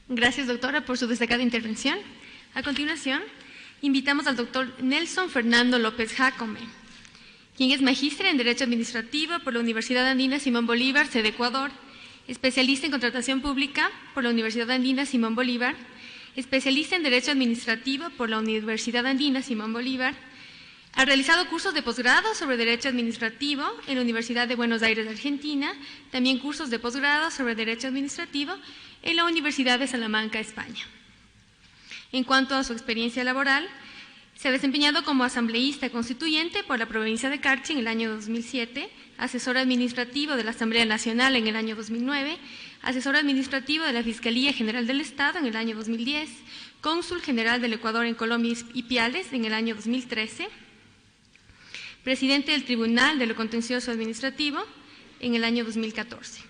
Gracias, doctora, por su destacada intervención. A continuación, invitamos al doctor Nelson Fernando López Jácome, quien es magíster en Derecho Administrativo por la Universidad Andina Simón Bolívar, sede Ecuador, especialista en Contratación Pública por la Universidad Andina Simón Bolívar, especialista en Derecho Administrativo por la Universidad Andina Simón Bolívar. Ha realizado cursos de posgrado sobre Derecho Administrativo en la Universidad de Buenos Aires, Argentina, también cursos de posgrado sobre Derecho Administrativo en la Universidad de Salamanca, España. En cuanto a su experiencia laboral, se ha desempeñado como asambleísta constituyente por la provincia de Carchi en el año 2007, asesor administrativo de la Asamblea Nacional en el año 2009, asesor administrativo de la Fiscalía General del Estado en el año 2010, cónsul general del Ecuador en Colombia y Piales en el año 2013, presidente del Tribunal de lo Contencioso Administrativo en el año 2014.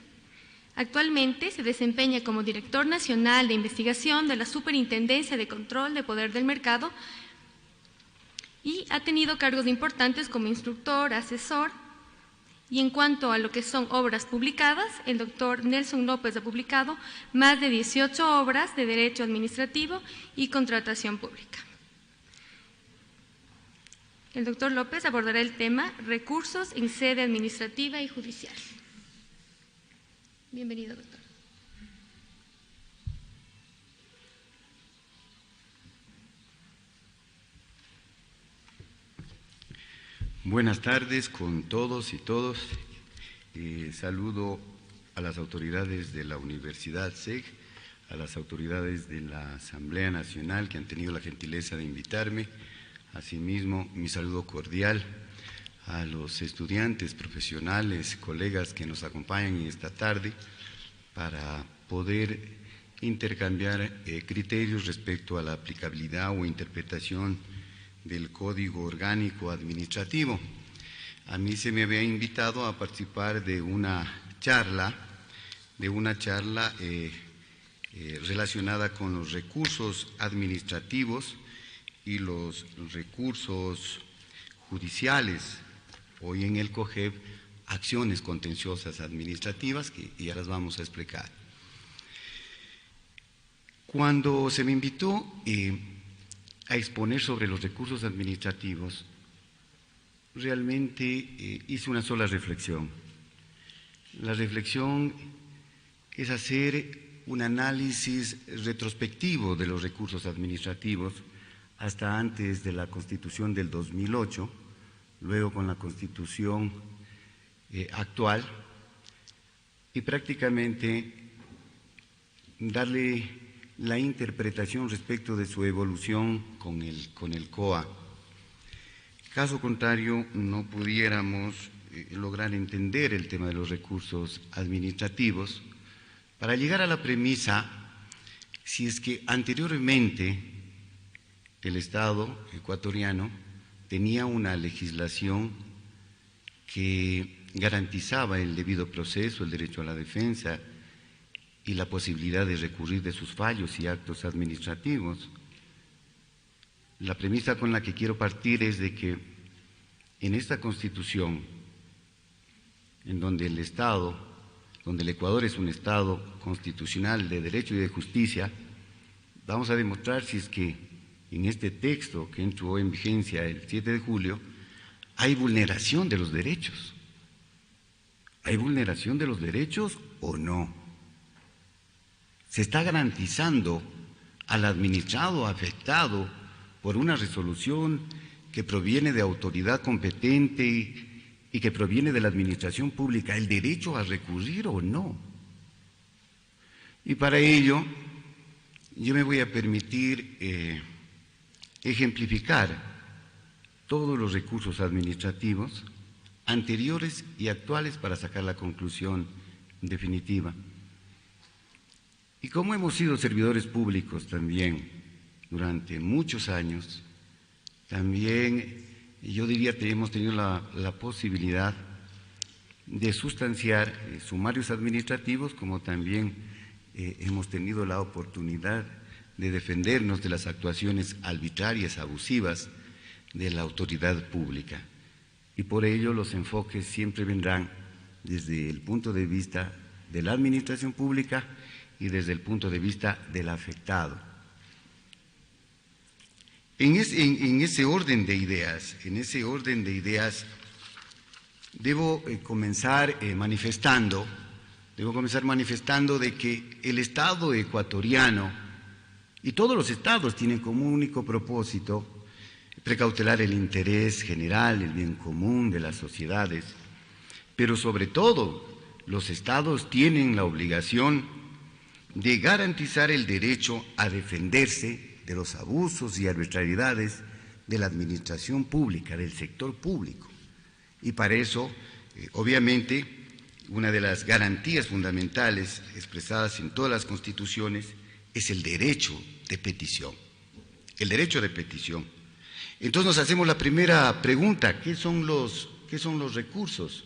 Actualmente se desempeña como director nacional de investigación de la Superintendencia de Control de Poder del Mercado y ha tenido cargos importantes como instructor, asesor. Y en cuanto a lo que son obras publicadas, el doctor Nelson López ha publicado más de 18 obras de Derecho Administrativo y Contratación Pública. El doctor López abordará el tema recursos en sede administrativa y judicial. Bienvenido, doctor. Buenas tardes con todos y todos. Saludo a las autoridades de la Universidad SEG, a las autoridades de la Asamblea Nacional que han tenido la gentileza de invitarme. Asimismo, mi saludo cordial a los estudiantes, profesionales, colegas que nos acompañan esta tarde para poder intercambiar criterios respecto a la aplicabilidad o interpretación del Código Orgánico Administrativo. A mí se me había invitado a participar de una charla relacionada con los recursos administrativos y los recursos judiciales, hoy en el COGEB, acciones contenciosas administrativas, que ya las vamos a explicar. Cuando se me invitó a exponer sobre los recursos administrativos, realmente hice una sola reflexión. La reflexión es hacer un análisis retrospectivo de los recursos administrativos hasta antes de la Constitución del 2008, luego con la Constitución actual, y prácticamente darle la interpretación respecto de su evolución con el COA. Caso contrario, no pudiéramos lograr entender el tema de los recursos administrativos para llegar a la premisa si es que anteriormente el Estado ecuatoriano tenía una legislación que garantizaba el debido proceso, el derecho a la defensa y la posibilidad de recurrir de sus fallos y actos administrativos. La premisa con la que quiero partir es de que en esta Constitución, en donde el Estado, donde el Ecuador es un Estado constitucional de derecho y de justicia, vamos a demostrar si es que en este texto que entró en vigencia el 7 de julio, hay vulneración de los derechos. ¿Hay vulneración de los derechos o no? ¿Se está garantizando al administrado afectado por una resolución que proviene de autoridad competente y que proviene de la administración pública el derecho a recurrir o no? Y para ello, yo me voy a permitir ejemplificar todos los recursos administrativos anteriores y actuales para sacar la conclusión definitiva. Y como hemos sido servidores públicos también durante muchos años, también yo diría que hemos tenido la posibilidad de sustanciar sumarios administrativos, como también hemos tenido la oportunidad de defendernos de las actuaciones arbitrarias, abusivas de la autoridad pública. Y por ello los enfoques siempre vendrán desde el punto de vista de la administración pública y desde el punto de vista del afectado. En ese orden de ideas, debo comenzar manifestando de que el Estado ecuatoriano y todos los estados tienen como único propósito precautelar el interés general, el bien común de las sociedades, pero sobre todo los estados tienen la obligación de garantizar el derecho a defenderse de los abusos y arbitrariedades de la administración pública, del sector público. Y para eso, obviamente, una de las garantías fundamentales expresadas en todas las constituciones es el derecho de petición. El derecho de petición. Entonces nos hacemos la primera pregunta: ¿qué son los recursos?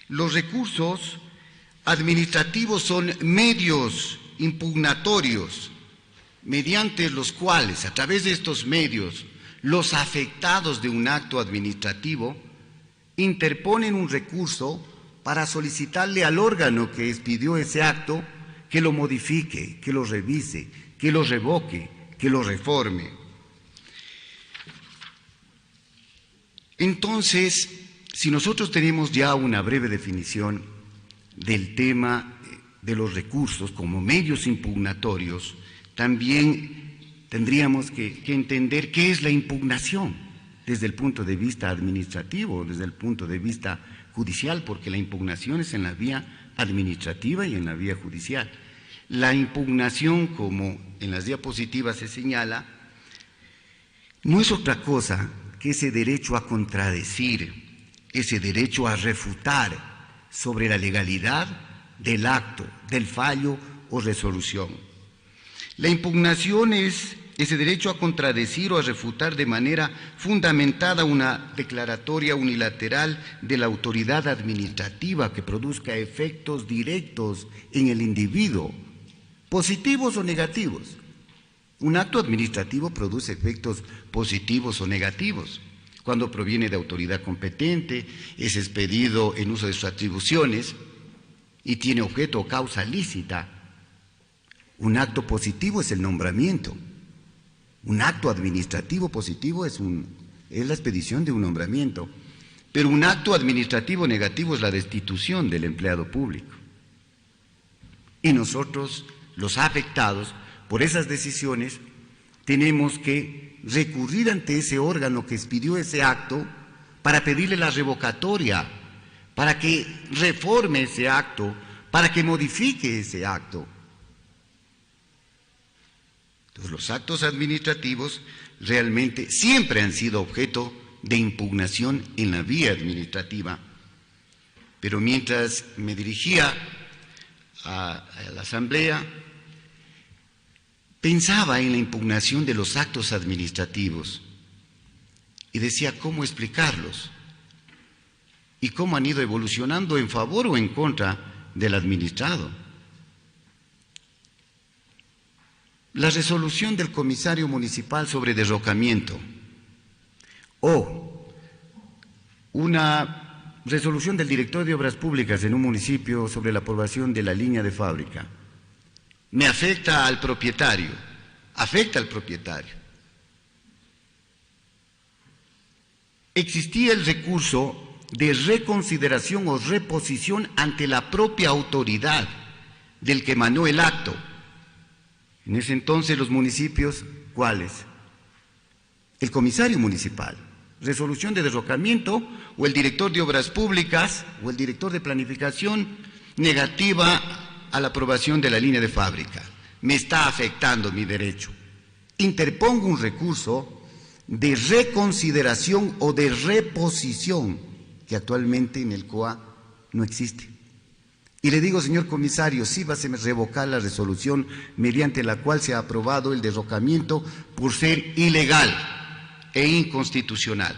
Los recursos administrativos son medios impugnatorios mediante los cuales, a través de estos medios, los afectados de un acto administrativo interponen un recurso para solicitarle al órgano que expidió ese acto que lo modifique, que lo revise, que lo revoque, que lo reforme. Entonces, si nosotros tenemos ya una breve definición del tema de los recursos como medios impugnatorios, también tendríamos que entender qué es la impugnación desde el punto de vista administrativo, desde el punto de vista judicial, porque la impugnación es en la vía administrativa y en la vía judicial. La impugnación, como en las diapositivas se señala, no es otra cosa que ese derecho a contradecir, ese derecho a refutar sobre la legalidad del acto, del fallo o resolución. La impugnación es ese derecho a contradecir o a refutar de manera fundamentada una declaratoria unilateral de la autoridad administrativa que produzca efectos directos en el individuo, positivos o negativos. Un acto administrativo produce efectos positivos o negativos. Cuando proviene de autoridad competente, es expedido en uso de sus atribuciones y tiene objeto o causa lícita. Un acto positivo es el nombramiento. Un acto administrativo positivo es la expedición de un nombramiento. Pero un acto administrativo negativo es la destitución del empleado público. Y nosotros, los afectados por esas decisiones, tenemos que recurrir ante ese órgano que expidió ese acto para pedirle la revocatoria, para que reforme ese acto, para que modifique ese acto. Entonces, los actos administrativos realmente siempre han sido objeto de impugnación en la vía administrativa. Pero mientras me dirigía a la Asamblea, pensaba en la impugnación de los actos administrativos y decía cómo explicarlos y cómo han ido evolucionando en favor o en contra del administrado. La resolución del comisario municipal sobre derrocamiento o una resolución del director de obras públicas en un municipio sobre la aprobación de la línea de fábrica me afecta al propietario, Existía el recurso de reconsideración o reposición ante la propia autoridad del que emanó el acto. En ese entonces los municipios, ¿cuáles? El comisario municipal, resolución de derrocamiento, o el director de obras públicas o el director de planificación, negativa a la aprobación de la línea de fábrica. Me está afectando mi derecho. Interpongo un recurso de reconsideración o de reposición que actualmente en el COA no existe. Y le digo, señor comisario, sí va a revocar la resolución mediante la cual se ha aprobado el derrocamiento por ser ilegal e inconstitucional.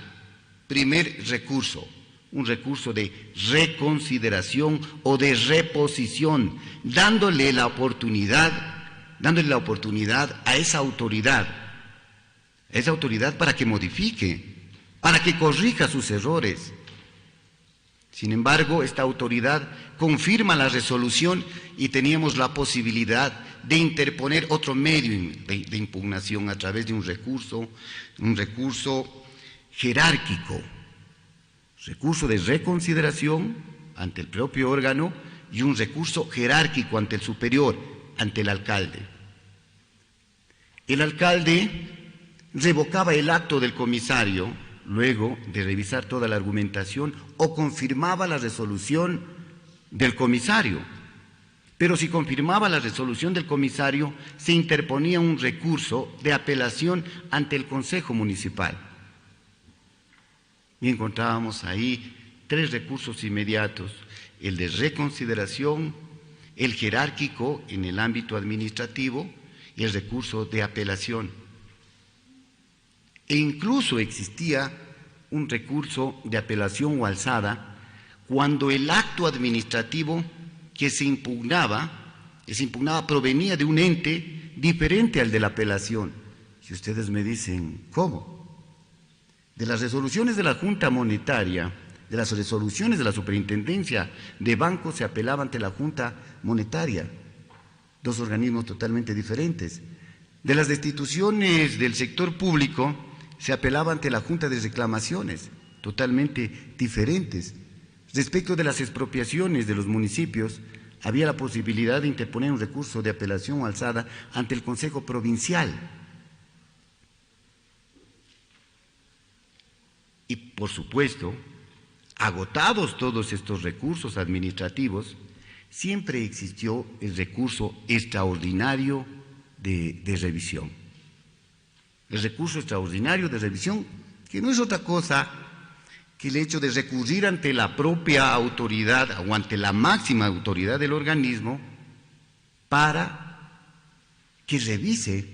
Primer recurso, un recurso de reconsideración o de reposición, dándole la oportunidad a esa autoridad para que modifique, para que corrija sus errores. Sin embargo, esta autoridad confirma la resolución y teníamos la posibilidad de interponer otro medio de impugnación a través de un recurso jerárquico, recurso de reconsideración ante el propio órgano y un recurso jerárquico ante el superior, ante el alcalde. El alcalde revocaba el acto del comisario luego de revisar toda la argumentación o confirmaba la resolución del comisario. Pero si confirmaba la resolución del comisario, se interponía un recurso de apelación ante el Consejo Municipal. Y encontrábamos ahí 3 recursos inmediatos: el de reconsideración, el jerárquico en el ámbito administrativo y el recurso de apelación. E incluso existía un recurso de apelación o alzada cuando el acto administrativo que se impugnaba provenía de un ente diferente al de la apelación. Si ustedes me dicen, ¿cómo? De las resoluciones de la Junta Monetaria, de las resoluciones de la Superintendencia de Bancos se apelaba ante la Junta Monetaria, 2 organismos totalmente diferentes. De las destituciones del sector público se apelaba ante la Junta de Reclamaciones, totalmente diferentes. Respecto de las expropiaciones de los municipios, había la posibilidad de interponer un recurso de apelación o alzada ante el Consejo Provincial. Y, por supuesto, agotados todos estos recursos administrativos, siempre existió el recurso extraordinario de revisión. El recurso extraordinario de revisión, que no es otra cosa que el hecho de recurrir ante la propia autoridad o ante la máxima autoridad del organismo para que revise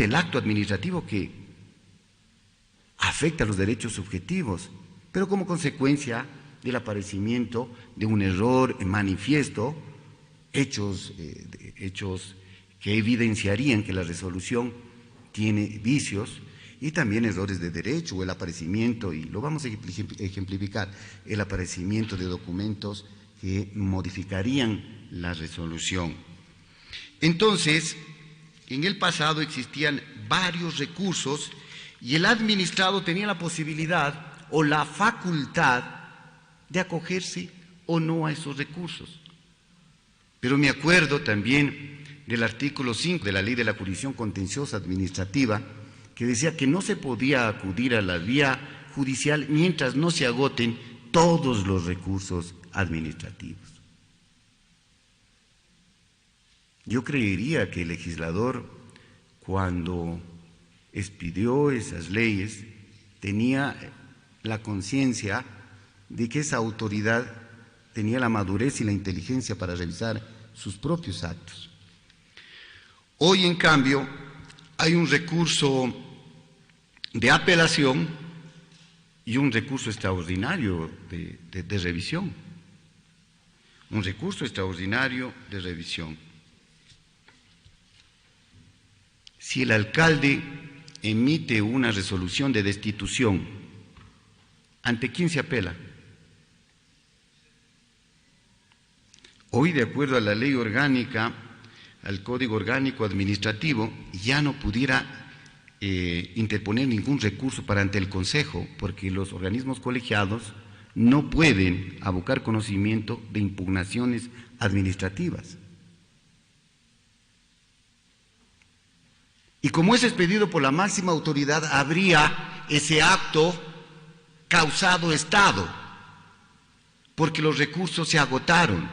el acto administrativo que afecta a los derechos subjetivos, pero como consecuencia del aparecimiento de un error manifiesto, hechos que evidenciarían que la resolución tiene vicios, y también errores de derecho o el aparecimiento, y lo vamos a ejemplificar, el aparecimiento de documentos que modificarían la resolución. Entonces, en el pasado existían varios recursos y el administrado tenía la posibilidad o la facultad de acogerse o no a esos recursos. Pero me acuerdo también del artículo 5 de la Ley de la Jurisdicción Contenciosa Administrativa, que decía que no se podía acudir a la vía judicial mientras no se agoten todos los recursos administrativos. Yo creería que el legislador, cuando expidió esas leyes, tenía la conciencia de que esa autoridad tenía la madurez y la inteligencia para revisar sus propios actos. Hoy, en cambio, hay un recurso de apelación y un recurso extraordinario de revisión. Un recurso extraordinario de revisión. Si el alcalde emite una resolución de destitución, ¿ante quién se apela? Hoy, de acuerdo a la ley orgánica, al Código Orgánico Administrativo, ya no pudiera interponer ningún recurso para ante el Consejo, porque los organismos colegiados no pueden abocar conocimiento de impugnaciones administrativas. Y como es expedido por la máxima autoridad, habría ese acto causado Estado, porque los recursos se agotaron.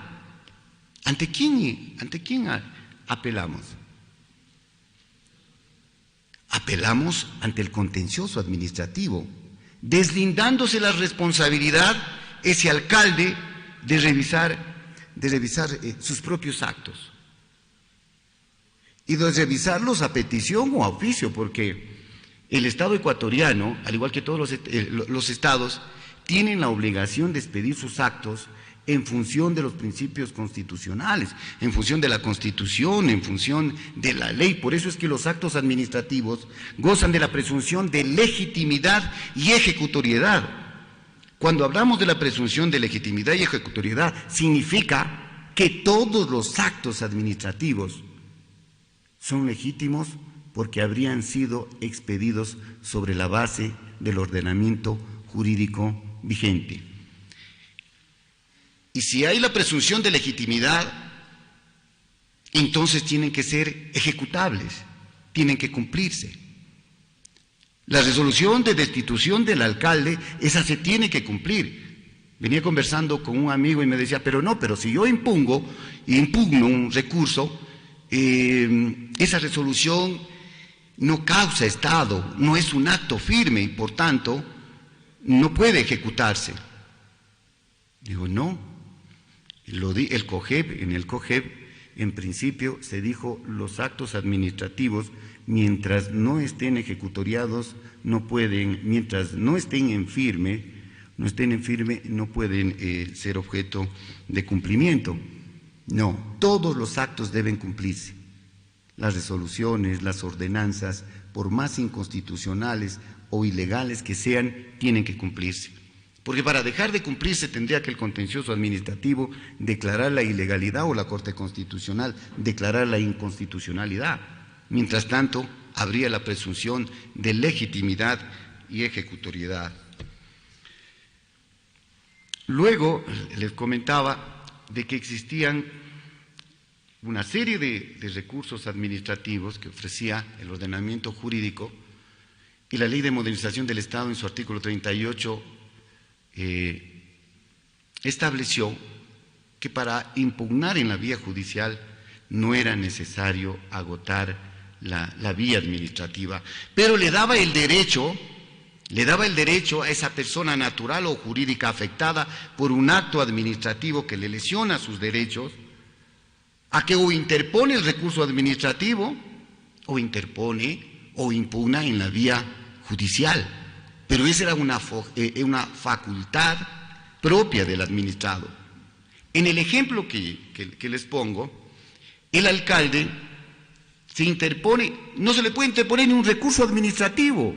¿Ante quién apelamos? Apelamos ante el contencioso administrativo, deslindándose la responsabilidad ese alcalde de revisar sus propios actos y de revisarlos a petición o a oficio, porque el Estado ecuatoriano, al igual que todos los estados, tienen la obligación de expedir sus actos en función de los principios constitucionales, en función de la Constitución, en función de la ley. Por eso es que los actos administrativos gozan de la presunción de legitimidad y ejecutoriedad. Cuando hablamos de la presunción de legitimidad y ejecutoriedad, significa que todos los actos administrativos son legítimos porque habrían sido expedidos sobre la base del ordenamiento jurídico vigente. Y si hay la presunción de legitimidad, entonces tienen que ser ejecutables, tienen que cumplirse. La resolución de destitución del alcalde, esa se tiene que cumplir. Venía conversando con un amigo y me decía, pero si yo impugno un recurso, esa resolución no causa estado, no es un acto firme y por tanto no puede ejecutarse. Digo, no. En el COGEB, en principio se dijo los actos administrativos, mientras no estén ejecutoriados, no pueden, mientras no estén en firme, no pueden ser objeto de cumplimiento. No, todos los actos deben cumplirse. Las resoluciones, las ordenanzas, por más inconstitucionales o ilegales que sean, tienen que cumplirse. Porque para dejar de cumplirse tendría que el contencioso administrativo declarar la ilegalidad o la Corte Constitucional declarar la inconstitucionalidad. Mientras tanto, habría la presunción de legitimidad y ejecutoriedad. Luego, les comentaba de que existían una serie de recursos administrativos que ofrecía el ordenamiento jurídico y la Ley de Modernización del Estado en su artículo 38 estableció que para impugnar en la vía judicial no era necesario agotar la vía administrativa, pero le daba el derecho a esa persona natural o jurídica afectada por un acto administrativo que le lesiona sus derechos a que o interpone el recurso administrativo o interpone o impugna en la vía judicial. Pero esa era una facultad propia del administrado. En el ejemplo que les pongo, el alcalde se interpone, no se le puede interponer ni un recurso administrativo.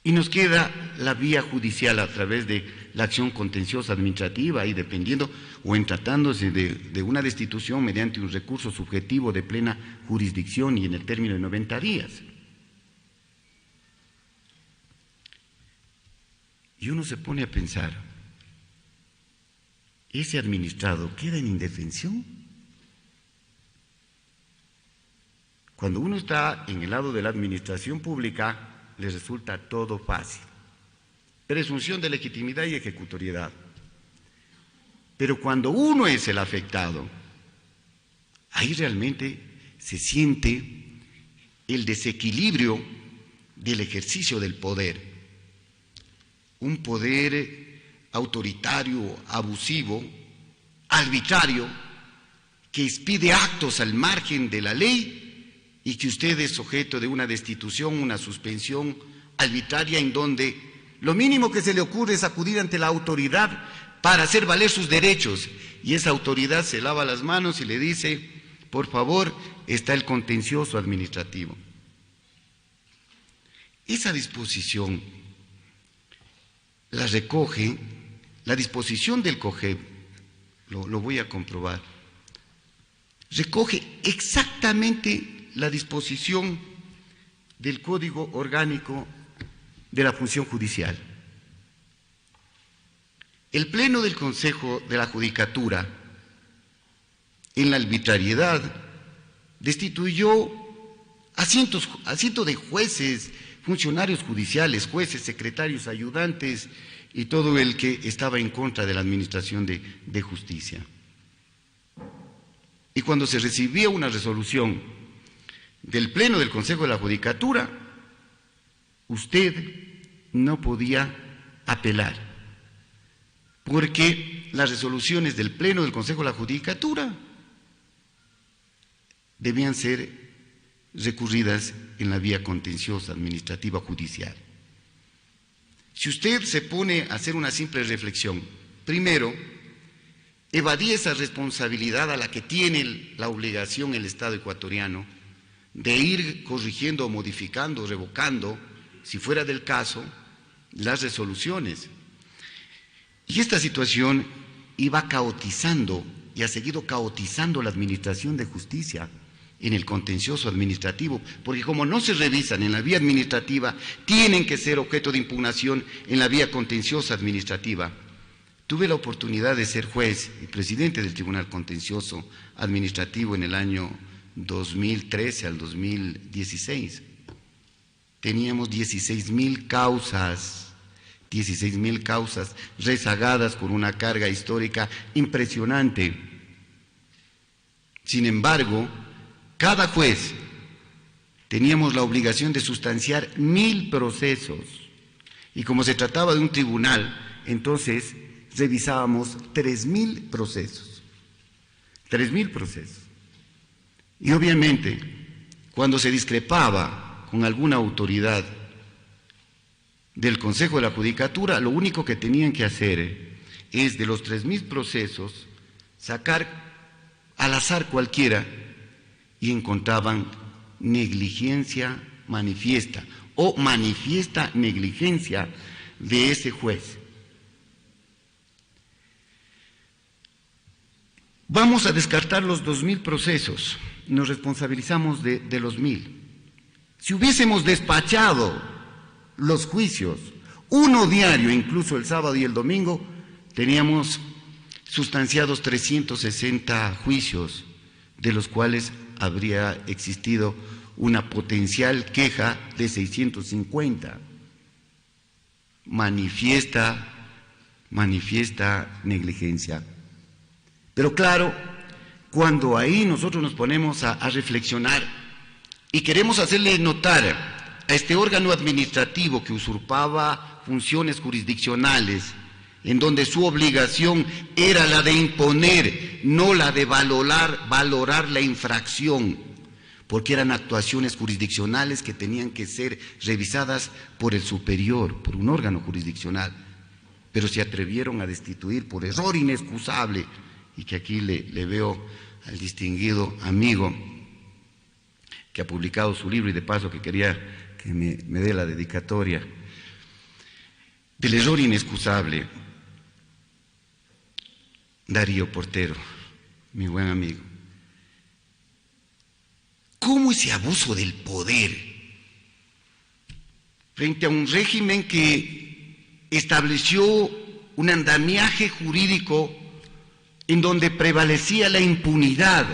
Y nos queda la vía judicial a través de la acción contenciosa administrativa y dependiendo o en tratándose de una destitución mediante un recurso subjetivo de plena jurisdicción y en el término de 90 días. Y uno se pone a pensar, ¿ese administrado queda en indefensión? Cuando uno está en el lado de la administración pública, le resulta todo fácil. Presunción de legitimidad y ejecutoriedad. Pero cuando uno es el afectado, ahí realmente se siente el desequilibrio del ejercicio del poder. Un poder autoritario, abusivo, arbitrario, que expide actos al margen de la ley y que usted es sujeto de una destitución, una suspensión arbitraria en donde lo mínimo que se le ocurre es acudir ante la autoridad para hacer valer sus derechos y esa autoridad se lava las manos y le dice, por favor, está el contencioso administrativo. Esa disposición la recoge, la disposición del COGEB, lo voy a comprobar, recoge exactamente la disposición del Código Orgánico de la Función Judicial. El Pleno del Consejo de la Judicatura, en la arbitrariedad, destituyó a cientos de jueces, funcionarios judiciales, jueces, secretarios, ayudantes y todo el que estaba en contra de la administración de justicia. Y cuando se recibía una resolución del Pleno del Consejo de la Judicatura, usted no podía apelar, porque las resoluciones del Pleno del Consejo de la Judicatura debían ser recurridas en la vía contenciosa administrativa judicial. Si usted se pone a hacer una simple reflexión, primero, evadía esa responsabilidad a la que tiene la obligación el Estado ecuatoriano de ir corrigiendo, modificando, revocando, si fuera del caso, las resoluciones. Y esta situación iba caotizando y ha seguido caotizando la administración de justicia en el contencioso administrativo, porque como no se revisan en la vía administrativa, tienen que ser objeto de impugnación en la vía contenciosa administrativa. Tuve la oportunidad de ser juez y presidente del Tribunal Contencioso Administrativo en el año 2013 al 2016. Teníamos 16.000 causas rezagadas con una carga histórica impresionante. Sin embargo, cada juez teníamos la obligación de sustanciar 1.000 procesos y como se trataba de un tribunal, entonces revisábamos 3.000 procesos. 3.000 procesos. Y obviamente, cuando se discrepaba con alguna autoridad del Consejo de la Judicatura, lo único que tenían que hacer es de los 3.000 procesos sacar al azar cualquiera y encontraban negligencia manifiesta o manifiesta negligencia de ese juez. Vamos a descartar los 2.000 procesos, nos responsabilizamos de los 1.000. Si hubiésemos despachado los juicios, uno diario, incluso el sábado y el domingo, teníamos sustanciados 360 juicios, de los cuales habría existido una potencial queja de 650. Manifiesta negligencia. Pero claro, cuando ahí nosotros nos ponemos a reflexionar y queremos hacerle notar a este órgano administrativo que usurpaba funciones jurisdiccionales, en donde su obligación era la de imponer, no la de valorar la infracción, porque eran actuaciones jurisdiccionales que tenían que ser revisadas por el superior, por un órgano jurisdiccional, pero se atrevieron a destituir por error inexcusable, y que aquí le veo al distinguido amigo que ha publicado su libro y de paso que quería que me dé la dedicatoria, del error inexcusable. Darío Portero, mi buen amigo. ¿Cómo ese abuso del poder frente a un régimen que estableció un andamiaje jurídico en donde prevalecía la impunidad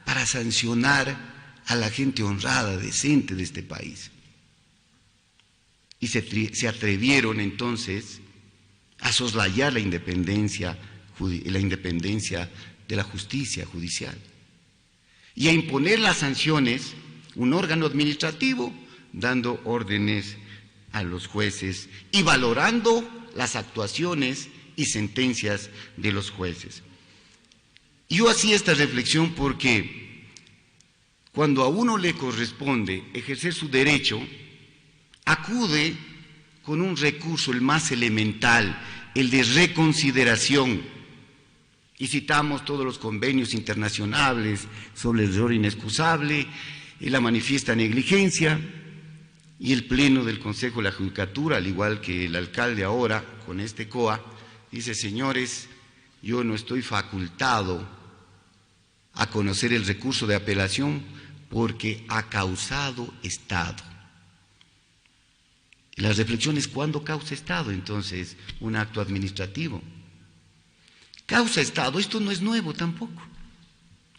para sancionar a la gente honrada, decente de este país? Y se atrevieron entonces a soslayar la independencia de la justicia judicial y a imponer las sanciones, un órgano administrativo dando órdenes a los jueces y valorando las actuaciones y sentencias de los jueces. Yo hacía esta reflexión porque cuando a uno le corresponde ejercer su derecho, acude con un recurso, el más elemental, el de reconsideración, y citamos todos los convenios internacionales sobre el error inexcusable y la manifiesta negligencia, y el Pleno del Consejo de la Judicatura, al igual que el alcalde ahora con este COA, dice: señores, yo no estoy facultado a conocer el recurso de apelación porque ha causado Estado. Y la reflexión es: ¿cuándo causa Estado entonces un acto administrativo? Causa Estado, esto no es nuevo tampoco,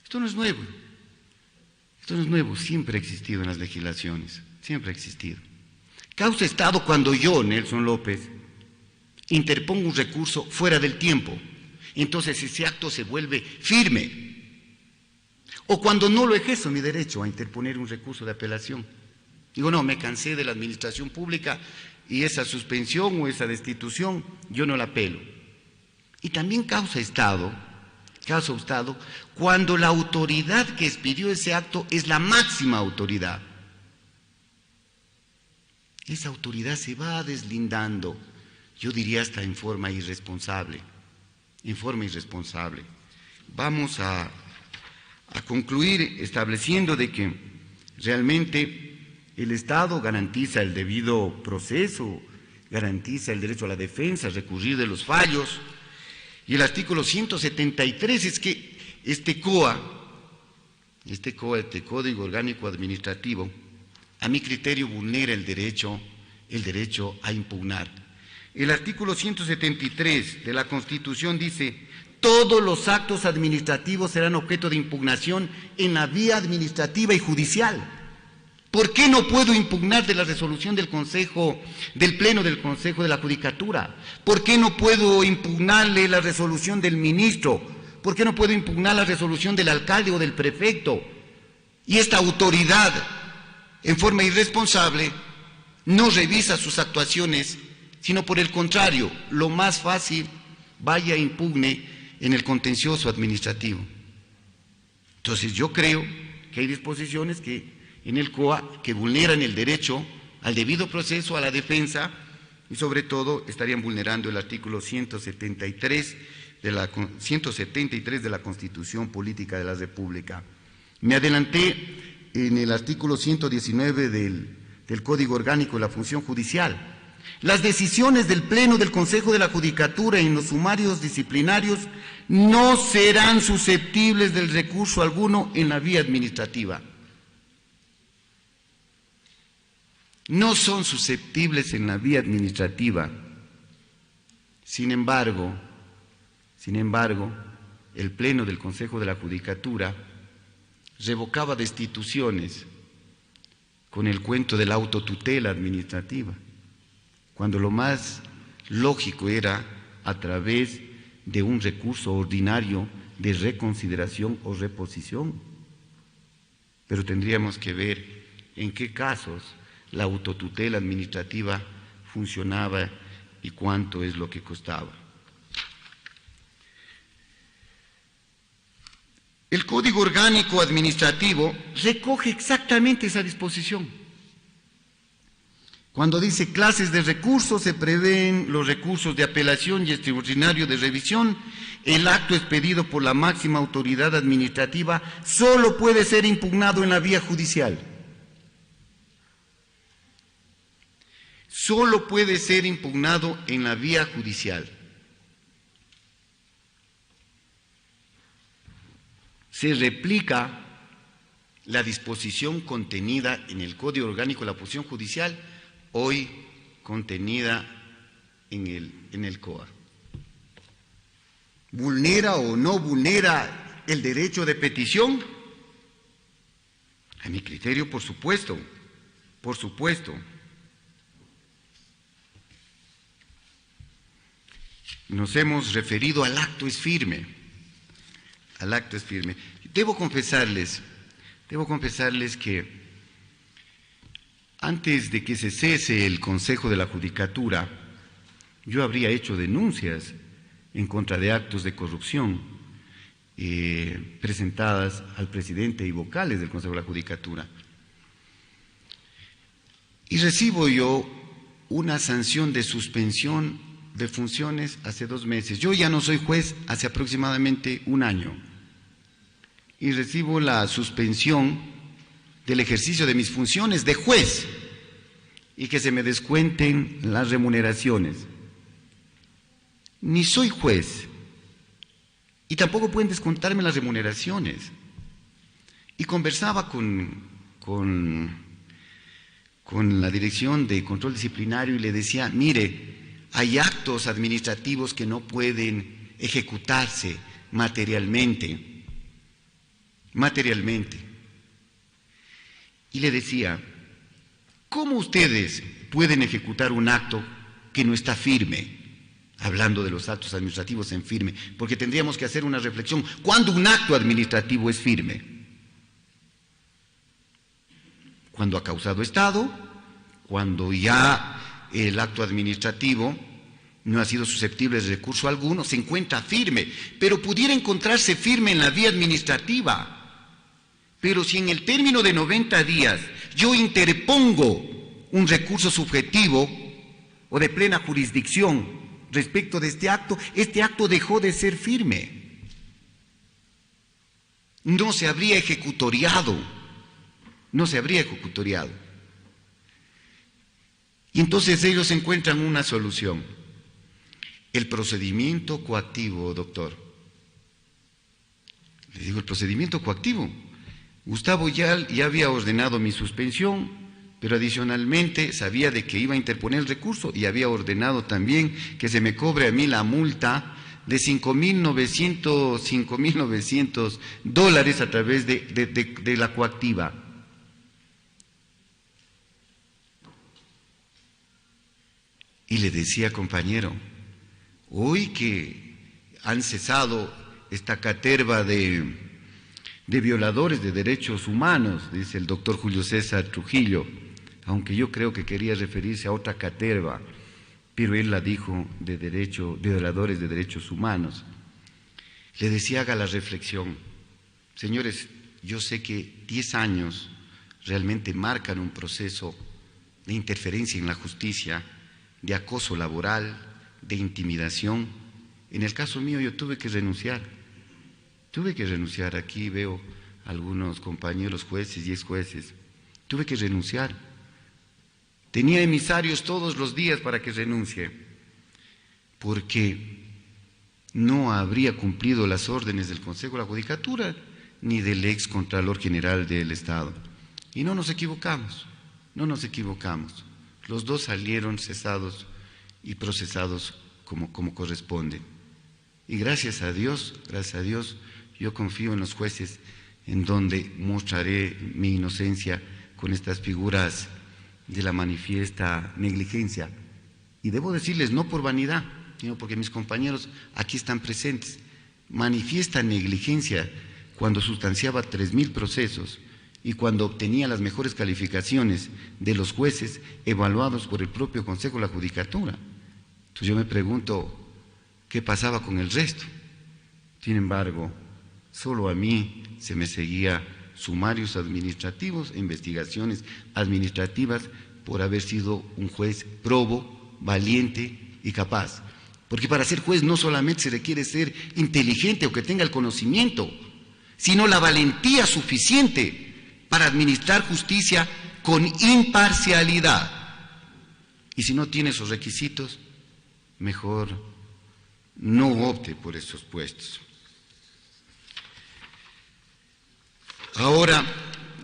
esto no es nuevo, siempre ha existido en las legislaciones, siempre ha existido. Causa Estado cuando yo, Nelson López, interpongo un recurso fuera del tiempo, entonces ese acto se vuelve firme. O cuando no lo ejerzo mi derecho a interponer un recurso de apelación. Digo, no, me cansé de la administración pública y esa suspensión o esa destitución yo no la apelo. Y también causa Estado cuando la autoridad que expidió ese acto es la máxima autoridad. Esa autoridad se va deslindando, yo diría hasta en forma irresponsable. Vamos a concluir estableciendo de que realmente el Estado garantiza el debido proceso garantiza el derecho a la defensa, a recurrir de los fallos. Y el artículo 173 es que este Código Orgánico Administrativo, a mi criterio vulnera el derecho a impugnar. El artículo 173 de la Constitución dice: todos los actos administrativos serán objeto de impugnación en la vía administrativa y judicial. ¿Por qué no puedo impugnar de la resolución del Pleno del Consejo de la Judicatura? ¿Por qué no puedo impugnarle la resolución del ministro? ¿Por qué no puedo impugnar la resolución del alcalde o del prefecto? Y esta autoridad, en forma irresponsable, no revisa sus actuaciones, sino por el contrario, lo más fácil, vaya e impugne en el contencioso administrativo. Entonces yo creo que hay disposiciones en el COA que vulneran el derecho al debido proceso, a la defensa, y sobre todo estarían vulnerando el artículo 173 de la Constitución Política de la República. Me adelanté en el artículo 119 del Código Orgánico de la Función Judicial. Las decisiones del Pleno del Consejo de la Judicatura en los sumarios disciplinarios no serán susceptibles del recurso alguno en la vía administrativa. No son susceptibles en la vía administrativa. Sin embargo, el Pleno del Consejo de la Judicatura revocaba destituciones con el cuento de la autotutela administrativa, cuando lo más lógico era a través de un recurso ordinario de reconsideración o reposición. Pero tendríamos que ver en qué casos la autotutela administrativa funcionaba y cuánto es lo que costaba. El Código Orgánico Administrativo recoge exactamente esa disposición. Cuando dice clases de recursos, se prevén los recursos de apelación y extraordinario de revisión. El acto expedido por la máxima autoridad administrativa solo puede ser impugnado en la vía judicial. Solo puede ser impugnado en la vía judicial. Se replica la disposición contenida en el Código Orgánico de la Función Judicial, hoy contenida en el COA. ¿Vulnera o no vulnera el derecho de petición? A mi criterio, por supuesto. Nos hemos referido al acto es firme. Debo confesarles que antes de que se cese el Consejo de la Judicatura, yo habría hecho denuncias en contra de actos de corrupción presentadas al presidente y vocales del Consejo de la Judicatura. Y recibo yo una sanción de suspensión de funciones hace 2 meses. Yo ya no soy juez hace aproximadamente 1 año. Y recibo la suspensión del ejercicio de mis funciones de juez y que se me descuenten las remuneraciones. Ni soy juez y tampoco pueden descontarme las remuneraciones. Y conversaba con la Dirección de Control Disciplinario y le decía: mire, hay actos administrativos que no pueden ejecutarse materialmente. Y le decía: ¿cómo ustedes pueden ejecutar un acto que no está firme? Hablando de los actos administrativos en firme, porque tendríamos que hacer una reflexión. ¿Cuándo un acto administrativo es firme? Cuando ha causado estado, cuando ya el acto administrativo no ha sido susceptible de recurso alguno, se encuentra firme, pero pudiera encontrarse firme en la vía administrativa. Pero si en el término de 90 días yo interpongo un recurso subjetivo o de plena jurisdicción respecto de este acto dejó de ser firme. No se habría ejecutoriado. Y entonces ellos encuentran una solución. El procedimiento coactivo, doctor. Le digo, el procedimiento coactivo. Gustavo ya había ordenado mi suspensión, pero adicionalmente sabía de que iba a interponer el recurso y había ordenado también que se me cobre a mí la multa de $5,900 a través de la coactiva. Y le decía, compañero, hoy que han cesado esta caterva de violadores de derechos humanos, dice el doctor Julio César Trujillo, aunque yo creo que quería referirse a otra caterva, pero él la dijo de violadores de derechos humanos. Le decía, haga la reflexión. Señores, yo sé que 10 años realmente marcan un proceso de interferencia en la justicia, de acoso laboral, de intimidación. En el caso mío yo tuve que renunciar. Aquí veo algunos compañeros jueces y exjueces. Tuve que renunciar. Tenía emisarios todos los días para que renuncie, porque no habría cumplido las órdenes del Consejo de la Judicatura ni del ex Contralor General del Estado. Y no nos equivocamos. Los dos salieron cesados y procesados como corresponde. Y gracias a Dios, yo confío en los jueces, en donde mostraré mi inocencia con estas figuras de la manifiesta negligencia. Y debo decirles, no por vanidad, sino porque mis compañeros aquí están presentes. Manifiesta negligencia cuando sustanciaba 3,000 procesos y cuando obtenía las mejores calificaciones de los jueces evaluados por el propio Consejo de la Judicatura. Entonces yo me pregunto, ¿qué pasaba con el resto? Sin embargo, solo a mí se me seguía sumarios administrativos e investigaciones administrativas por haber sido un juez probo, valiente y capaz. Porque para ser juez no solamente se requiere ser inteligente o que tenga el conocimiento, sino la valentía suficiente para administrar justicia con imparcialidad. Y si no tiene esos requisitos, mejor no opte por esos puestos. Ahora,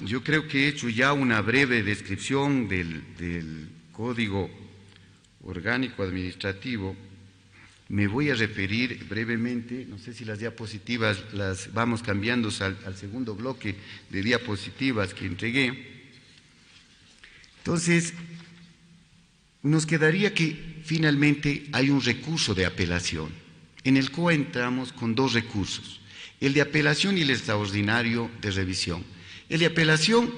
yo creo que he hecho ya una breve descripción del Código Orgánico Administrativo. Me voy a referir brevemente, no sé si las diapositivas las vamos cambiando al segundo bloque de diapositivas que entregué. Entonces, nos quedaría que finalmente hay un recurso de apelación. En el COA entramos con 2 recursos, el de apelación y el extraordinario de revisión. El de apelación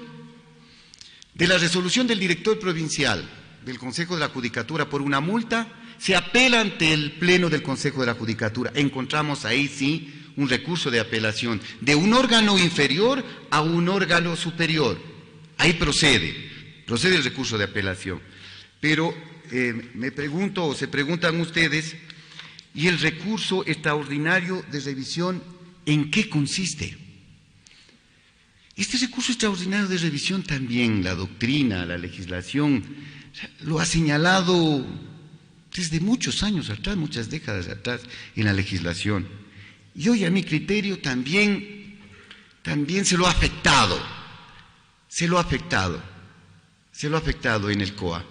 de la resolución del director provincial del Consejo de la Judicatura por una multa, se apela ante el Pleno del Consejo de la Judicatura. Encontramos ahí sí un recurso de apelación de un órgano inferior a un órgano superior. Ahí procede el recurso de apelación. Pero me pregunto, o se preguntan ustedes, ¿y el recurso extraordinario de revisión en qué consiste? Este recurso extraordinario de revisión también, la doctrina, la legislación, lo ha señalado desde muchos años atrás, muchas décadas atrás, en la legislación. Y hoy, a mi criterio, también se lo ha afectado. Se lo ha afectado en el COA.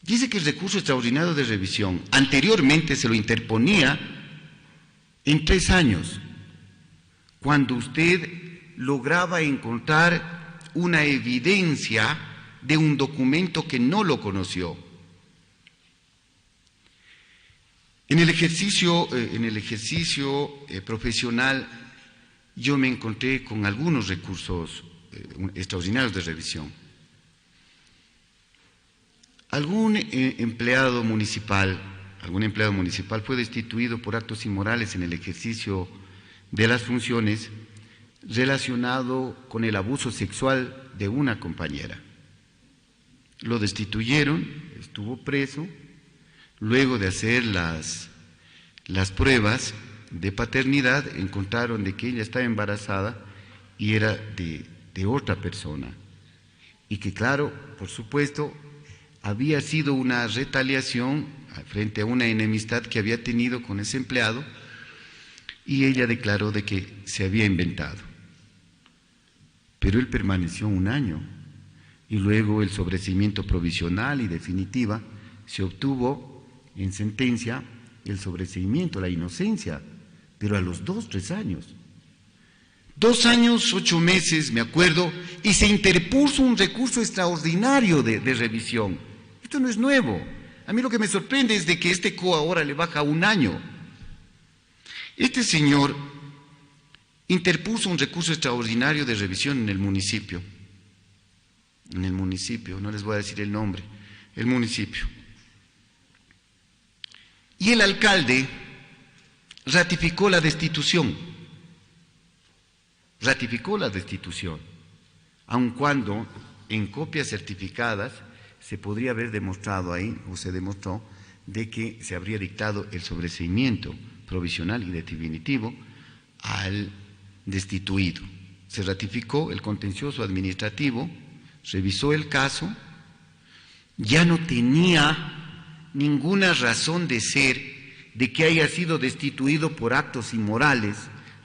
Dice que el recurso extraordinario de revisión anteriormente se lo interponía en 3 años, cuando usted lograba encontrar una evidencia de un documento que no lo conoció. En el ejercicio profesional yo me encontré con algunos recursos extraordinarios de revisión. Algún empleado municipal fue destituido por actos inmorales en el ejercicio de las funciones relacionado con el abuso sexual de una compañera. Lo destituyeron, estuvo preso. Luego de hacer las pruebas de paternidad, encontraron de que ella estaba embarazada y era de otra persona. y que, claro, por supuesto, había sido una retaliación frente a una enemistad que había tenido con ese empleado, y ella declaró de que se había inventado. Pero él permaneció 1 año, y luego el sobreseimiento provisional y definitiva se obtuvo en sentencia el sobreseimiento, la inocencia, pero a los 2, 3 años. 2 años, 8 meses, me acuerdo, y se interpuso un recurso extraordinario de revisión. Esto no es nuevo. A mí lo que me sorprende es de que este COA ahora le baja 1 año. Este señor interpuso un recurso extraordinario de revisión en el municipio, no les voy a decir el nombre, el municipio. Y el alcalde ratificó la destitución, aun cuando en copias certificadas se podría haber demostrado ahí, o se demostró, de que se habría dictado el sobreseimiento provisional y definitivo al destituido. Se ratificó el contencioso administrativo, revisó el caso, ya no tenía ninguna razón de ser de que haya sido destituido por actos inmorales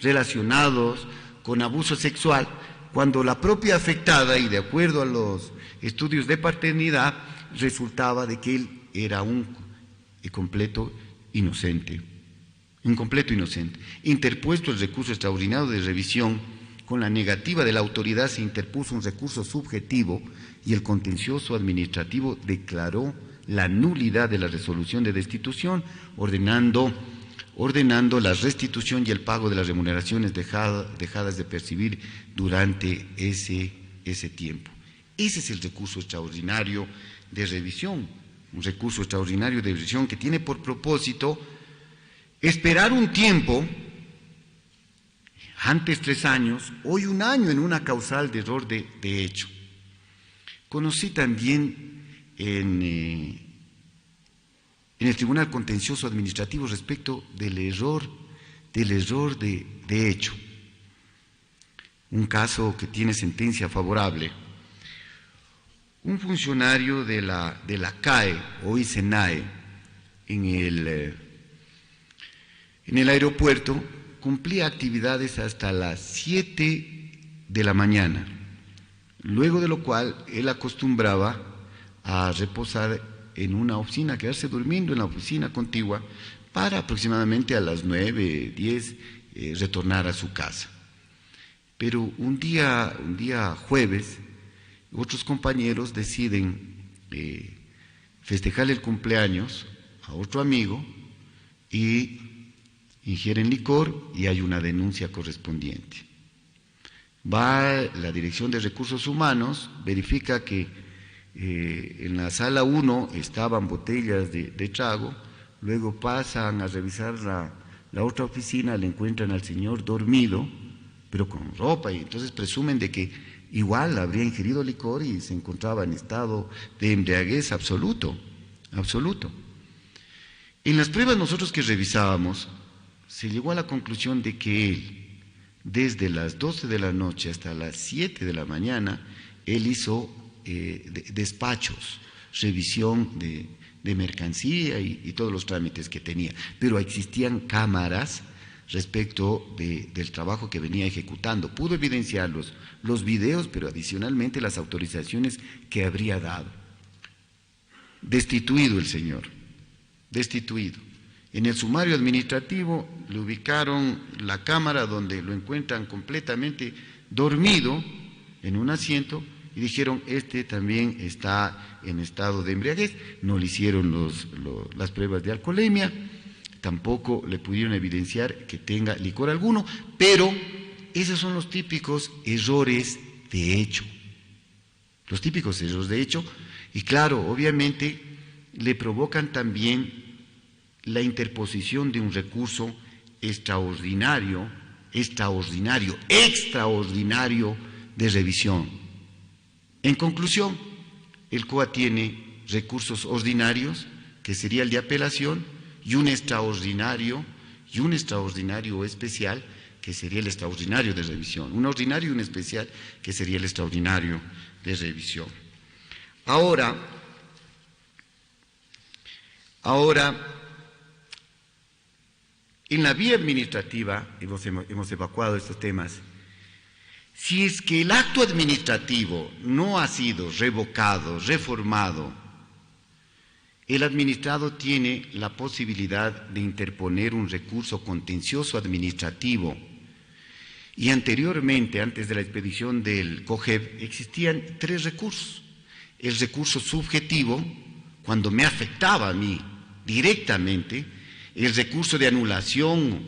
relacionados con abuso sexual, cuando la propia afectada, y de acuerdo a los estudios de paternidad, resultaba de que él era un completo inocente. Interpuesto el recurso extraordinario de revisión, con la negativa de la autoridad se interpuso un recurso subjetivo y el contencioso administrativo declaró la nulidad de la resolución de destitución, ordenando la restitución y el pago de las remuneraciones dejadas de percibir durante ese tiempo. Ese es el recurso extraordinario de revisión, un recurso extraordinario de revisión que tiene por propósito esperar un tiempo, antes 3 años, hoy 1 año en una causal de error de hecho. Conocí también en el Tribunal Contencioso Administrativo respecto del error de hecho, un caso que tiene sentencia favorable. Un funcionario de la CAE, hoy SENAE, en el aeropuerto, cumplía actividades hasta las 7 de la mañana, luego de lo cual él acostumbraba a reposar en una oficina, quedarse durmiendo en la oficina contigua, para aproximadamente a las 9, 10 retornar a su casa. Pero un día jueves, otros compañeros deciden festejarle el cumpleaños a otro amigo y ingieren licor y hay una denuncia correspondiente. Va la Dirección de Recursos Humanos, verifica que en la sala 1 estaban botellas de trago, luego pasan a revisar la otra oficina, le encuentran al señor dormido, pero con ropa, y entonces presumen de que igual habría ingerido licor y se encontraba en estado de embriaguez absoluto. En las pruebas nosotros que revisábamos, se llegó a la conclusión de que él, desde las 12 de la noche hasta las 7 de la mañana, él hizo despachos, revisión de mercancía y todos los trámites que tenía, pero existían cámaras respecto del trabajo que venía ejecutando. Pudo evidenciar los videos, pero adicionalmente las autorizaciones que habría dado. Destituido el señor, destituido. En el sumario administrativo le ubicaron la cámara donde lo encuentran completamente dormido en un asiento y dijeron, este también está en estado de embriaguez. No le hicieron las pruebas de alcoholemia, tampoco le pudieron evidenciar que tenga licor alguno, pero esos son los típicos errores de hecho. Los típicos errores de hecho, y claro, obviamente le provocan también la interposición de un recurso extraordinario de revisión. En conclusión, el COA tiene recursos ordinarios, que sería el de apelación, y un extraordinario especial, que sería el extraordinario de revisión. Un ordinario y un especial, que sería el extraordinario revisión. Ahora, en la vía administrativa, hemos evacuado estos temas, si es que el acto administrativo no ha sido revocado, reformado, el administrado tiene la posibilidad de interponer un recurso contencioso administrativo. Y anteriormente, antes de la expedición del COGEB, existían 3 recursos. El recurso subjetivo, cuando me afectaba a mí directamente, el recurso de anulación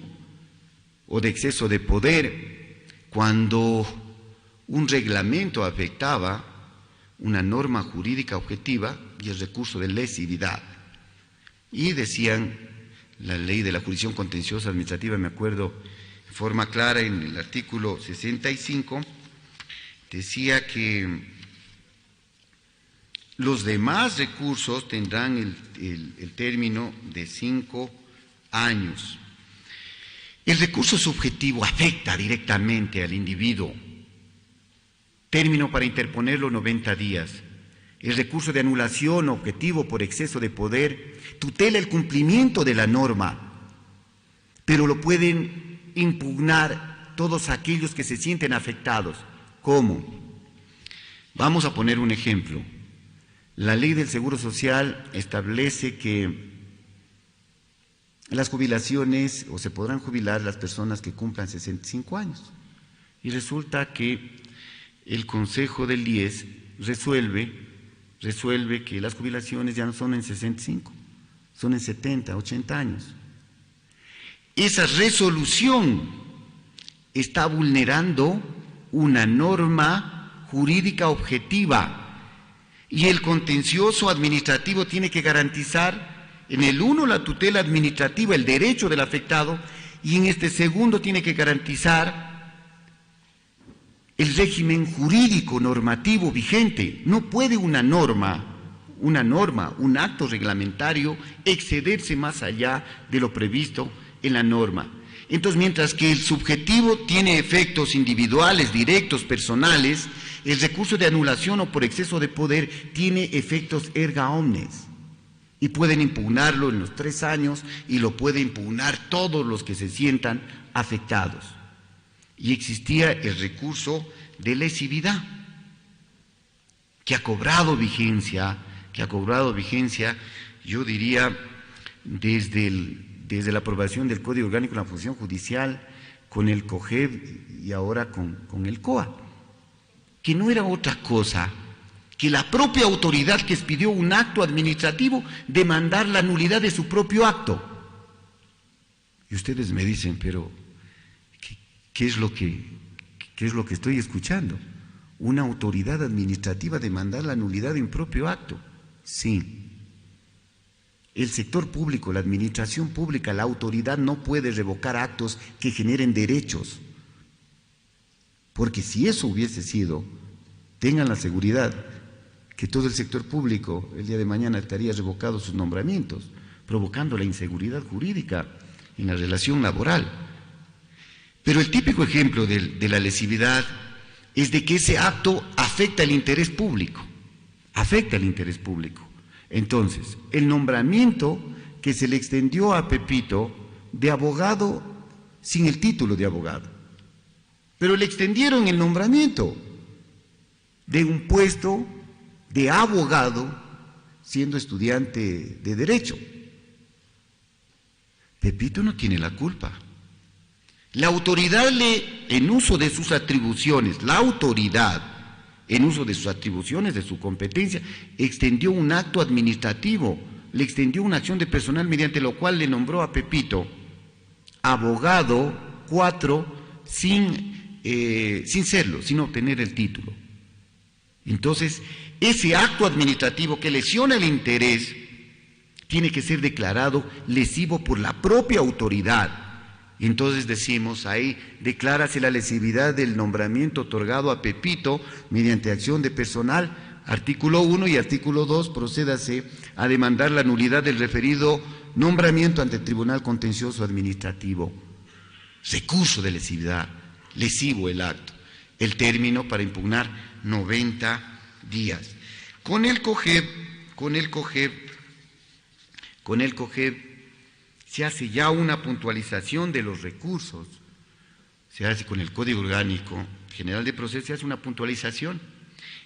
o de exceso de poder, cuando un reglamento afectaba una norma jurídica objetiva, y el recurso de lesividad. Y decían, la ley de la jurisdicción contenciosa administrativa, me acuerdo, en forma clara en el artículo 65, decía que los demás recursos tendrán el término de 5 años. El recurso subjetivo afecta directamente al individuo. Término para interponerlo 90 días. El recurso de anulación objetivo por exceso de poder tutela el cumplimiento de la norma, pero lo pueden impugnar todos aquellos que se sienten afectados. ¿Cómo? Vamos a poner un ejemplo. La ley del Seguro Social establece que las jubilaciones, o se podrán jubilar las personas que cumplan 65 años. Y resulta que el Consejo del IES resuelve que las jubilaciones ya no son en 65, son en 70, 80 años. Esa resolución está vulnerando una norma jurídica objetiva y el contencioso administrativo tiene que garantizar en el uno la tutela administrativa, el derecho del afectado, y en este segundo tiene que garantizar el régimen jurídico normativo vigente. No puede un acto reglamentario excederse más allá de lo previsto en la norma. Entonces, mientras que el subjetivo tiene efectos individuales, directos, personales, el recurso de anulación o por exceso de poder tiene efectos erga omnes y pueden impugnarlo en los 3 años y lo pueden impugnar todos los que se sientan afectados. Y existía el recurso de lesividad, que ha cobrado vigencia, yo diría, desde la aprobación del Código Orgánico de la Función Judicial, con el COGEB y ahora con el COA, que no era otra cosa que la propia autoridad que expidió un acto administrativo demandar la nulidad de su propio acto. Y ustedes me dicen, pero ¿qué es lo que estoy escuchando? ¿Una autoridad administrativa demandar la nulidad de un propio acto? Sí. El sector público, la administración pública, la autoridad no puede revocar actos que generen derechos. Porque si eso hubiese sido, tengan la seguridad que todo el sector público el día de mañana estaría revocado sus nombramientos, provocando la inseguridad jurídica en la relación laboral. Pero el típico ejemplo de la lesividad es de que ese acto afecta el interés público, Entonces, el nombramiento que se le extendió a Pepito de abogado sin el título de abogado, pero le extendieron el nombramiento de un puesto de abogado siendo estudiante de Derecho. Pepito no tiene la culpa. La autoridad en uso de sus atribuciones, de su competencia, extendió un acto administrativo, le extendió una acción de personal mediante lo cual le nombró a Pepito abogado 4 sin serlo, sin obtener el título. Entonces, ese acto administrativo que lesiona el interés tiene que ser declarado lesivo por la propia autoridad. Entonces decimos ahí, declárase la lesividad del nombramiento otorgado a Pepito mediante acción de personal, artículo 1 y artículo 2, procédase a demandar la nulidad del referido nombramiento ante el Tribunal Contencioso Administrativo. Recurso de lesividad, lesivo el acto. El término para impugnar 90 días. Con el COGEB se hace ya una puntualización de los recursos, se hace con el Código Orgánico General de Procesos, se hace una puntualización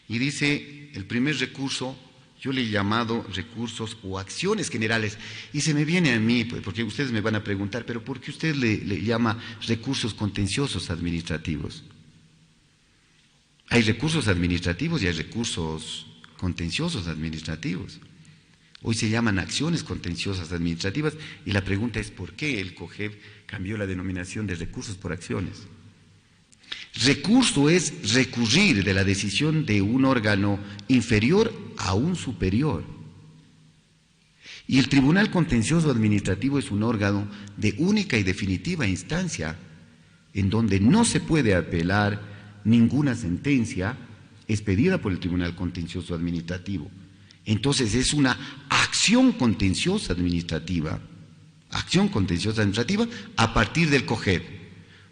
y dice el primer recurso, yo le he llamado recursos o acciones generales, y se me viene a mí, porque ustedes me van a preguntar, pero ¿por qué usted le llama recursos contenciosos administrativos? Hay recursos administrativos y hay recursos contenciosos administrativos. Hoy se llaman acciones contenciosas administrativas y la pregunta es ¿por qué el COGEB cambió la denominación de recursos por acciones? Recurso es recurrir de la decisión de un órgano inferior a un superior. Y el Tribunal Contencioso Administrativo es un órgano de única y definitiva instancia en donde no se puede apelar ninguna sentencia expedida por el Tribunal Contencioso Administrativo. Entonces es una acción contenciosa administrativa a partir del COGEB,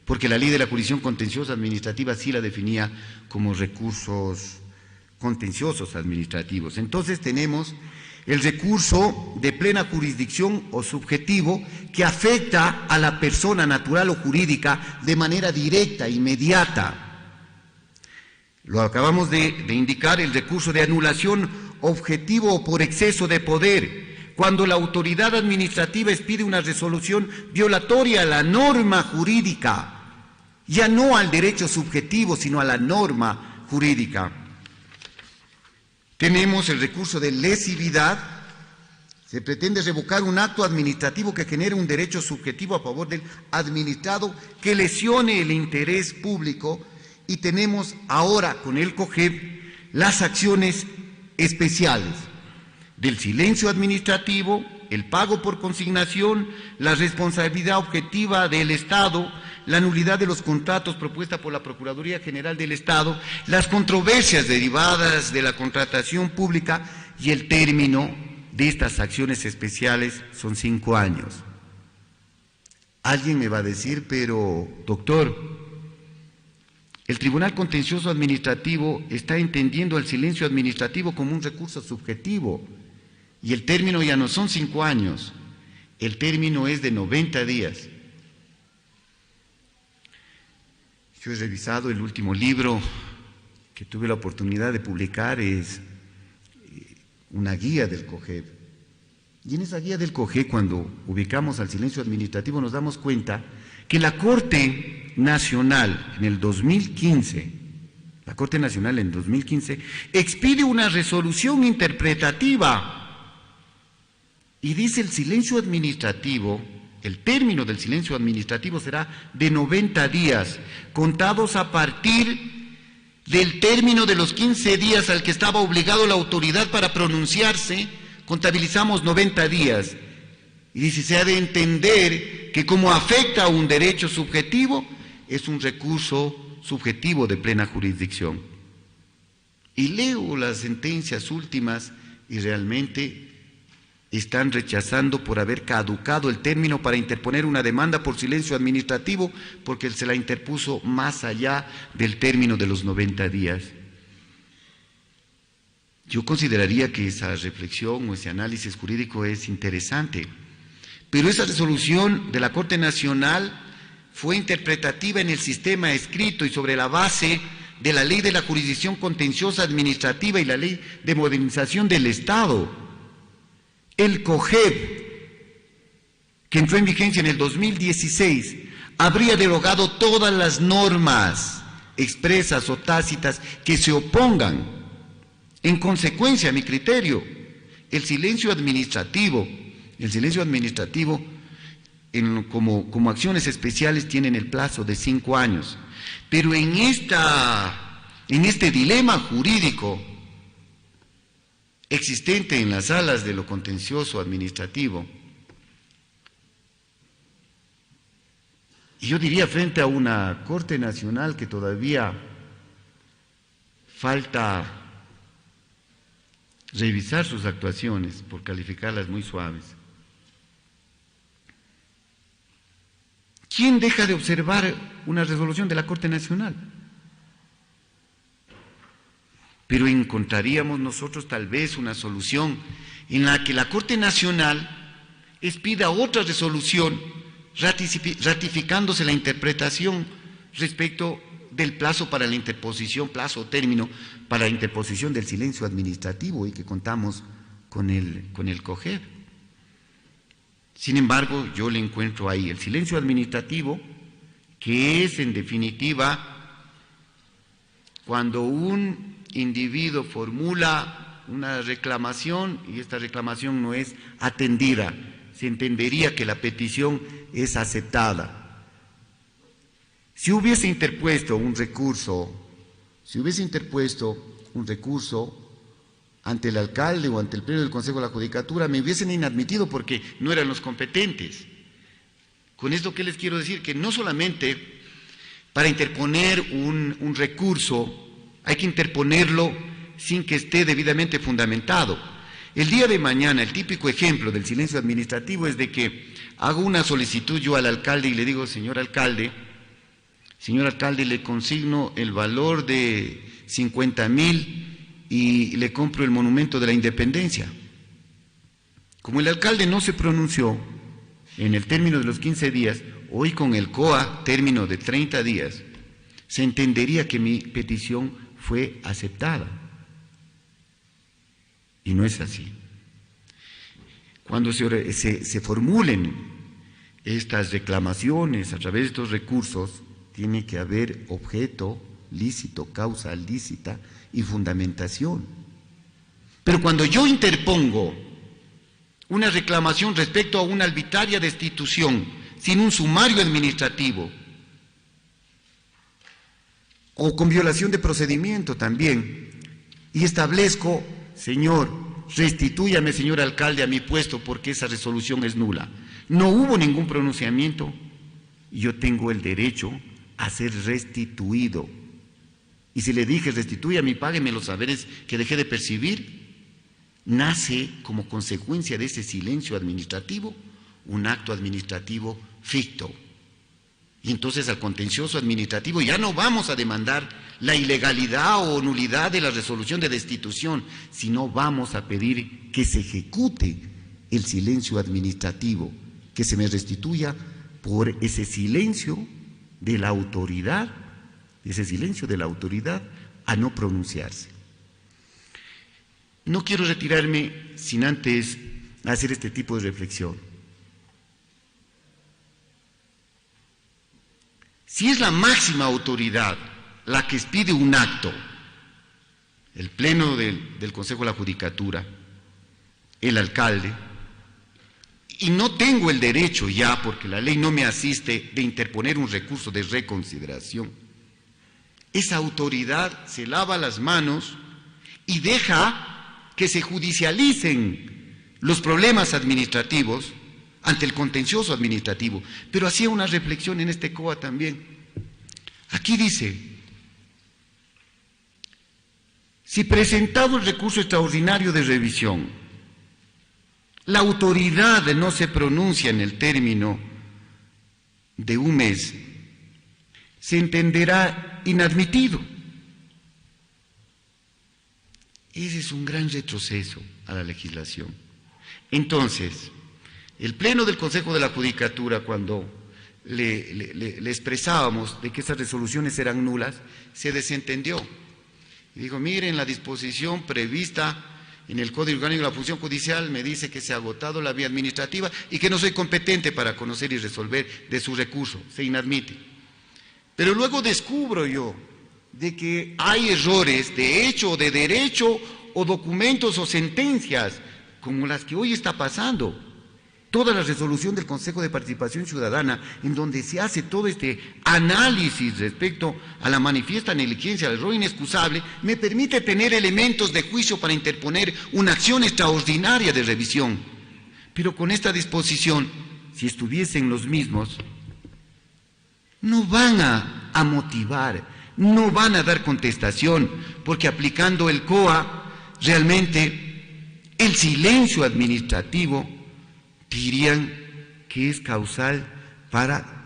porque la ley de la jurisdicción contenciosa administrativa sí la definía como recursos contenciosos administrativos. Entonces tenemos el recurso de plena jurisdicción o subjetivo que afecta a la persona natural o jurídica de manera directa, inmediata. Lo acabamos de indicar, el recurso de anulación objetivo o por exceso de poder, cuando la autoridad administrativa expide una resolución violatoria a la norma jurídica, ya no al derecho subjetivo, sino a la norma jurídica. Tenemos el recurso de lesividad, se pretende revocar un acto administrativo que genere un derecho subjetivo a favor del administrado que lesione el interés público, y tenemos ahora con el COGEB las acciones especiales del silencio administrativo, el pago por consignación, la responsabilidad objetiva del Estado, la nulidad de los contratos propuesta por la Procuraduría General del Estado, las controversias derivadas de la contratación pública, y el término de estas acciones especiales son 5 años. Alguien me va a decir, pero doctor, el Tribunal Contencioso Administrativo está entendiendo el silencio administrativo como un recurso subjetivo y el término ya no son 5 años, el término es de 90 días. Yo he revisado el último libro que tuve la oportunidad de publicar, es una guía del COGEB. Y en esa guía del COGEB, cuando ubicamos al silencio administrativo, nos damos cuenta que la Corte Nacional en el 2015, expide una resolución interpretativa y dice el silencio administrativo, el término del silencio administrativo será de 90 días, contados a partir del término de los 15 días al que estaba obligado la autoridad para pronunciarse, contabilizamos 90 días. Y dice, se ha de entender que como afecta a un derecho subjetivo, es un recurso subjetivo de plena jurisdicción. Y leo las sentencias últimas y realmente están rechazando por haber caducado el término para interponer una demanda por silencio administrativo, porque se la interpuso más allá del término de los 90 días. Yo consideraría que esa reflexión o ese análisis jurídico es interesante, pero esa resolución de la Corte Nacional fue interpretativa en el sistema escrito y sobre la base de la Ley de la Jurisdicción Contenciosa Administrativa y la Ley de Modernización del Estado. El COGEB, que entró en vigencia en el 2016, habría derogado todas las normas expresas o tácitas que se opongan. En consecuencia, a mi criterio, el silencio administrativo como acciones especiales tienen el plazo de 5 años. Pero en este dilema jurídico existente en las salas de lo contencioso administrativo, y yo diría frente a una Corte Nacional que todavía falta revisar sus actuaciones por calificarlas muy suaves. ¿Quién deja de observar una resolución de la Corte Nacional? pero encontraríamos nosotros tal vez una solución en la que la Corte Nacional expida otra resolución ratificándose la interpretación respecto del plazo para la interposición, plazo o término para la interposición del silencio administrativo y que contamos con el COGEB. Sin embargo, yo le encuentro ahí el silencio administrativo, que es en definitiva cuando un individuo formula una reclamación y esta reclamación no es atendida, se entendería que la petición es aceptada. Si hubiese interpuesto un recurso ante el alcalde o ante el pleno del Consejo de la Judicatura, me hubiesen inadmitido porque no eran los competentes. Con esto, ¿qué les quiero decir? Que no solamente para interponer un recurso hay que interponerlo sin que esté debidamente fundamentado. El día de mañana, el típico ejemplo del silencio administrativo es de que hago una solicitud yo al alcalde y le digo, señor alcalde, le consigno el valor de 50,000 y le compro el monumento de la Independencia. Como el alcalde no se pronunció en el término de los 15 días, hoy con el COA, término de 30 días, se entendería que mi petición fue aceptada. Y no es así. Cuando se formulen estas reclamaciones a través de estos recursos, tiene que haber objeto lícito, causa lícita y fundamentación. Pero cuando yo interpongo una reclamación respecto a una arbitraria destitución sin un sumario administrativo o con violación de procedimiento también, y establezco, señor, restitúyame, señor alcalde, a mi puesto porque esa resolución es nula. No hubo ningún pronunciamiento y yo tengo el derecho a ser restituido. Y si le dije, restitúyame y págueme los saberes que dejé de percibir, nace como consecuencia de ese silencio administrativo un acto administrativo ficto. Y entonces al contencioso administrativo ya no vamos a demandar la ilegalidad o nulidad de la resolución de destitución, sino vamos a pedir que se ejecute el silencio administrativo, que se me restituya por ese silencio de la autoridad, a no pronunciarse. No quiero retirarme sin antes hacer este tipo de reflexión. Si es la máxima autoridad la que expide un acto, el pleno del Consejo de la Judicatura, el alcalde, y no tengo el derecho ya, porque la ley no me asiste, de interponer un recurso de reconsideración, esa autoridad se lava las manos y deja que se judicialicen los problemas administrativos ante el contencioso administrativo. Pero hacía una reflexión en este COA también. Aquí dice, si presentado el recurso extraordinario de revisión, la autoridad no se pronuncia en el término de un mes, se entenderá inadmitido. Ese es un gran retroceso a la legislación. Entonces, el Pleno del Consejo de la Judicatura, cuando le expresábamos de que esas resoluciones eran nulas, se desentendió. Y dijo, miren, la disposición prevista en el Código Orgánico de la Función Judicial me dice que se ha agotado la vía administrativa y que no soy competente para conocer y resolver de su recurso, se inadmite. Pero luego descubro yo de que hay errores de hecho o de derecho o documentos o sentencias como las que hoy está pasando. Toda la resolución del Consejo de Participación Ciudadana, en donde se hace todo este análisis respecto a la manifiesta negligencia, al error inexcusable, me permite tener elementos de juicio para interponer una acción extraordinaria de revisión. Pero con esta disposición, si estuviesen los mismos, no van a motivar, no van a dar contestación, porque aplicando el COA, realmente el silencio administrativo dirían que es causal para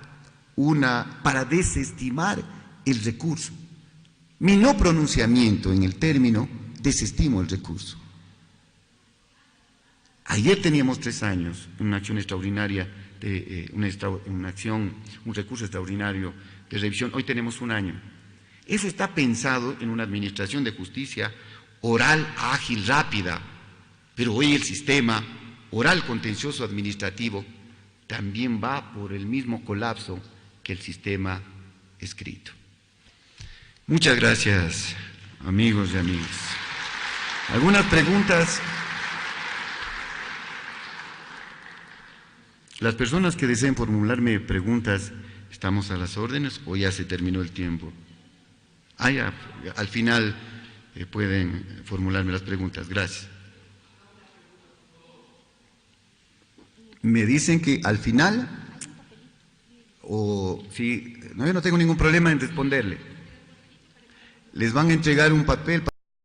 desestimar el recurso. Mi no pronunciamiento en el término desestimo el recurso. Ayer teníamos 3 años, una acción extraordinaria, un recurso extraordinario de revisión, hoy tenemos 1 año. Eso está pensado en una administración de justicia oral, ágil, rápida, pero hoy el sistema oral contencioso administrativo también va por el mismo colapso que el sistema escrito. Muchas gracias, amigos y amigas. ¿Algunas preguntas? Las personas que deseen formularme preguntas, ¿estamos a las órdenes o ya se terminó el tiempo? Ya, al final pueden formularme las preguntas. Gracias. Me dicen que al final, sí, no, yo no tengo ningún problema en responderle. Les van a entregar un papel